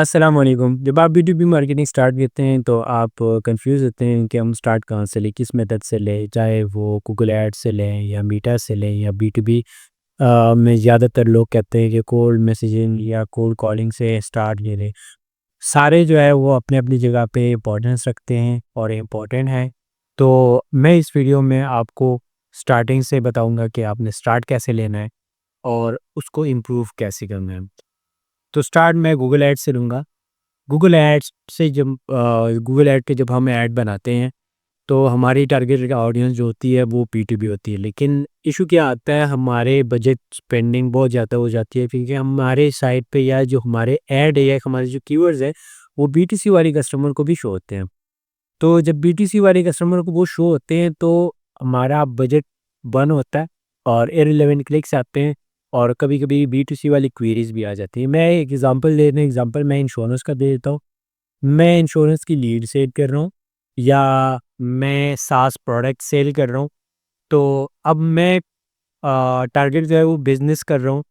अस्सलाम वालेकुम। जब आप B2B मार्केटिंग स्टार्ट करते हैं तो आप कंफ्यूज होते हैं कि हम स्टार्ट कहाँ से लें, किस मेथड से लें, चाहे वो गूगल ऐड से लें या मीटा से लें या B2B में ज़्यादातर लोग कहते हैं कि कोल्ड मैसेजिंग या कोल्ड कॉलिंग से स्टार्ट करें। सारे जो है वो अपनी अपनी जगह पे इम्पोर्टेंस रखते हैं और इम्पोर्टेंट हैं। तो मैं इस वीडियो में आपको स्टार्टिंग से बताऊंगा कि आपने स्टार्ट कैसे लेना है और उसको इम्प्रूव कैसे करना है। तो स्टार्ट मैं गूगल ऐड से लूँगा। गूगल एड्स से जब गूगल ऐड पे जब हम ऐड बनाते हैं तो हमारी टारगेटेड ऑडियंस जो होती है वो B2B होती है, लेकिन इशू क्या आता है, हमारे बजट स्पेंडिंग बहुत ज़्यादा हो जाती है क्योंकि हमारे साइट पे या जो हमारे ऐड है या हमारे जो कीवर्ड्स है वो B2C वाले कस्टमर को भी शो होते हैं। तो जब B2C वाले कस्टमर को वो शो होते हैं तो हमारा बजट बर्न होता है और इररिलेवेंट क्लिक्स आते हैं और कभी-कभी B2C वाली क्वेरीज भी आ जाती है। मैं एक एग्जांपल दे रहा हूँ, एग्जांपल मैं इंश्योरेंस का दे देता हूँ। मैं इंश्योरेंस की लीड सेल कर रहा हूँ या मैं सास प्रोडक्ट सेल कर रहा हूँ। तो अब मैं टारगेट जो है वो बिज़नेस कर रहा हूँ,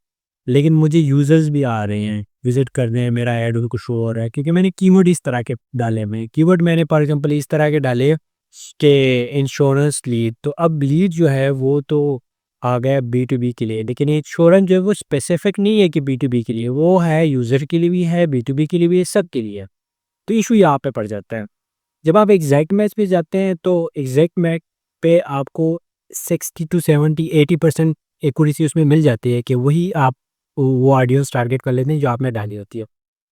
लेकिन मुझे यूज़र्स भी आ रहे हैं, विज़िट कर रहे हैं, मेरा ऐड उनको शो हो रहा है क्योंकि मैंने कीवर्ड इस तरह के डाले हुए हैं। कीवर्ड मैंने फॉर एग्ज़ाम्पल इस तरह के डाले कि इंश्योरेंस लीड, तो अब लीड जो है वो तो आ गया B2B के लिए, लेकिन इंश्योरेंस जो है वो स्पेसिफिक नहीं है कि B2B के लिए, वो है यूज़र के लिए भी है, B2B के लिए भी है, सबके लिए है। तो इशू यहाँ पे पड़ जाता है। जब आप एग्जैक्ट मैच पे जाते हैं तो एग्जैक्ट मैच पे आपको 60 टू 70 80% एक्यूरेसी उसमें मिल जाती है कि वही आप वो ऑडियंस टारगेट कर लेते हैं जो आपने डाली होती है।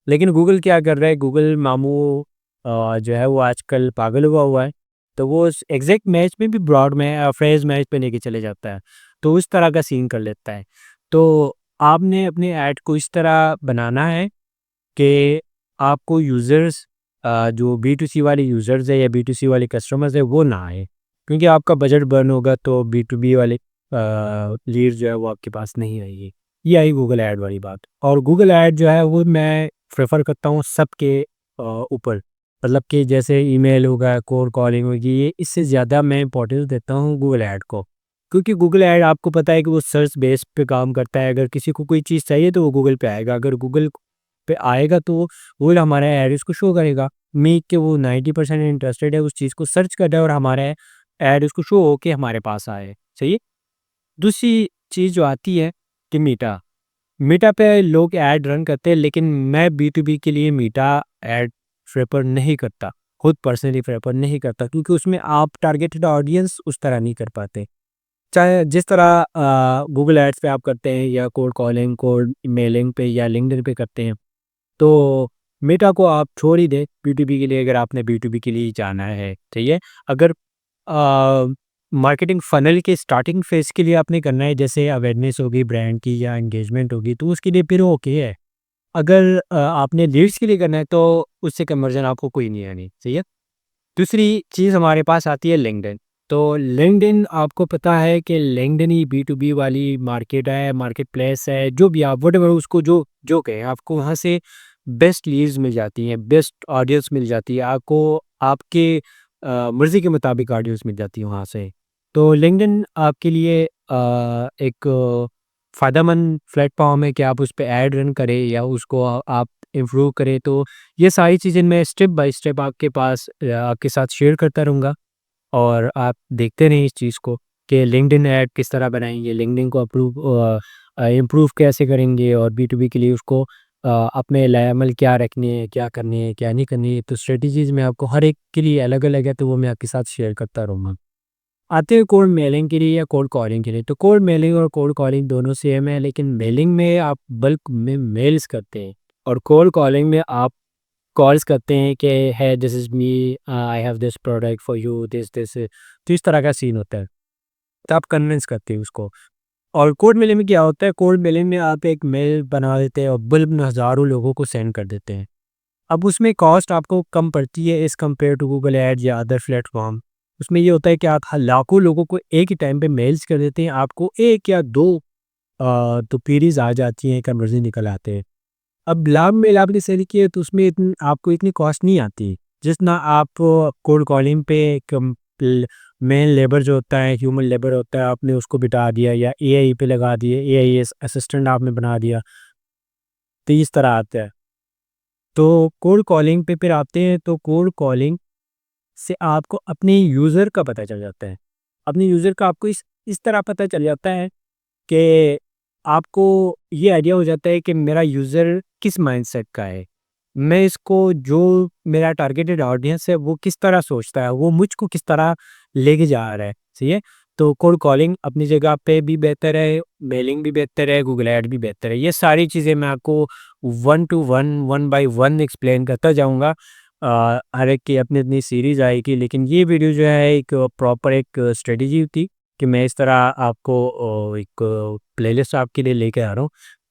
लेकिन गूगल क्या कर रहा है, गूगल मामू जो है वो आजकल पागल हुआ हुआ है। तो वो एग्जैक्ट मैच में भी ब्रॉड में फ्रेज मैच पे लेके चले जाता है, तो उस तरह का सीन कर लेता है। तो आपने अपने ऐड को इस तरह बनाना है कि आपको यूज़र्स जो B2C वाले यूज़र्स है या B2C वाले कस्टमर्स है वो ना आए, क्योंकि आपका बजट बर्न होगा तो B2B वाले लीड जो है वो आपके पास नहीं आएगी। ये आई गूगल ऐड वाली बात। और गूगल ऐड जो है वो मैं प्रेफर करता हूँ सबके ऊपर, मतलब कि जैसे ईमेल होगा, कोल्ड कॉलिंग होगी, ये इससे ज़्यादा मैं इंपॉर्टेंस देता हूँ गूगल ऐड को, क्योंकि गूगल ऐड आपको पता है कि वो सर्च बेस पे काम करता है। अगर किसी को कोई चीज़ चाहिए तो वो गूगल पे आएगा, अगर गूगल पे आएगा तो वो हमारा ऐड उसको शो करेगा। मेक के वो 90% इंटरेस्टेड है, उस चीज़ को सर्च कर रहा है और हमारा ऐड उसको शो होके हमारे पास आए। सही है? दूसरी चीज़ जो आती है कि मीटा, मीटा पे लोग ऐड रन करते हैं, लेकिन मैं B2B के लिए मीटा ऐड प्रेफ़र नहीं करता। खुद पर्सनली प्रेफ़र नहीं करता क्योंकि उसमें आप टारगेटेड ऑडियंस उस तरह नहीं कर पाते। चाहे जिस तरह गूगल एड्स पे आप करते हैं या कोल्ड कॉलिंग, कोल्ड मेलिंग पे या लिंक्डइन पे करते हैं, तो मेटा को आप छोड़ ही दें B2B के लिए, अगर आपने B2B के लिए ही जाना है, ठीक है? अगर मार्केटिंग फ़नल के स्टार्टिंग फ़ेज़ के लिए आपने करना है, जैसे अवेयरनेस होगी ब्रांड की या एंगेजमेंट होगी, तो उसके लिए फिर ओके है। अगर आपने लीड्स के लिए करना है तो उससे कन्वर्जन आपको कोई नहीं आनी, सही है? दूसरी चीज़ हमारे पास आती है लिंक्डइन। तो लिंक्डइन आपको पता है कि लिंक्डइन ही B2B वाली मार्केट है, मार्केट प्लेस है, जो भी आप व्हाटएवर उसको जो जो कहें, आपको वहाँ से बेस्ट लीड्स मिल जाती हैं, बेस्ट ऑडियंस मिल जाती है, आपको आपके मर्ज़ी के मुताबिक ऑडियंस मिल जाती है वहाँ से। तो लिंक्डइन आपके लिए एक फ़ायदेमंद प्लेटफ़ॉर्म है कि आप उस पे ऐड रन करें या उसको आप इम्प्रूव करें। तो ये सारी चीज़ें मैं स्टेप बाय स्टेप आपके पास आपके साथ शेयर करता रहूँगा और आप देखते रहें इस चीज़ को कि लिंक्डइन ऐड किस तरह बनाएँगे, लिंक्डइन को इम्प्रूव कैसे करेंगे और B2B के लिए उसको अपने लाएमल क्या रखने हैं, क्या करने हैं, क्या नहीं करनी है। तो स्ट्रेटजीज़ मैं आपको हर एक के लिए अलग-अलग है, तो वो मैं आपके साथ शेयर करता रहूँगा। आते हैं कोल्ड मेलिंग के लिए या कोल्ड कॉलिंग के लिए, तो कोल्ड मेलिंग और कोल्ड कॉलिंग दोनों सेम है, लेकिन मेलिंग में आप बल्क में मेल्स करते हैं और कोल्ड कॉलिंग में आप कॉल्स करते हैं कि है this is me, I have this product for you, this this, तो इस तरह का सीन होता है। तो आप कन्विंस करते हैं उसको। और कोल्ड मेलिंग में क्या होता है, कोल्ड मेलिंग में आप एक मेल बना देते हैं और बल्क में हज़ारों लोगों को सेंड कर देते हैं। अब उसमें कॉस्ट आपको कम पड़ती है as compare to Google ads या अदर प्लेटफ़ॉर्म। उसमें ये होता है कि आप लाखों लोगों को एक ही टाइम पे मेल्स कर देते हैं, आपको 1 या 2 तो क्वेरीज़ आ जाती हैं, कन्वर्जन निकल आते हैं। अब लाभ मेल आपने सेल किए तो उसमें आपको इतनी कॉस्ट नहीं आती, जितना आप कोल्ड कॉलिंग पे मेन लेबर जो होता है, ह्यूमन लेबर होता है, आपने उसको बिठा दिया या एआई पे लगा दिए, एआई असिस्टेंट आपने बना दिया, तो इस तरह आता है। तो कोल्ड कॉलिंग पे फिर आते हैं, तो कोल्ड कॉलिंग से आपको अपने यूज़र का पता चल जाता है। अपने यूज़र का आपको इस तरह पता चल जाता है कि आपको ये आइडिया हो जाता है कि मेरा यूज़र किस माइंडसेट का है। मैं इसको जो मेरा टारगेटेड ऑडियंस है वो किस तरह सोचता है, वो मुझको किस तरह लेके जा रहा है, सही है? तो कोल्ड कॉलिंग अपनी जगह पे भी बेहतर है, मेलिंग भी बेहतर है, गूगल ऐड भी बेहतर है। ये सारी चीज़ें मैं आपको 1 टू 1, 1 बाय 1 एक्सप्लेन करता जाऊँगा। हर एक की अपनी-अपनी सीरीज़ आएगी, लेकिन ये वीडियो जो है एक प्रॉपर एक स्ट्रेटजी थी कि मैं इस तरह आपको एक प्लेलिस्ट आपके लिए लेके आ रहा हूँ।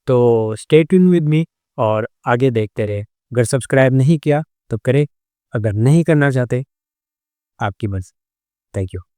तो स्टे ट्यून विद मी और आगे देखते रहें। अगर सब्सक्राइब नहीं किया तो करें, अगर नहीं करना चाहते आपकी मर्ज़ी। Thank you.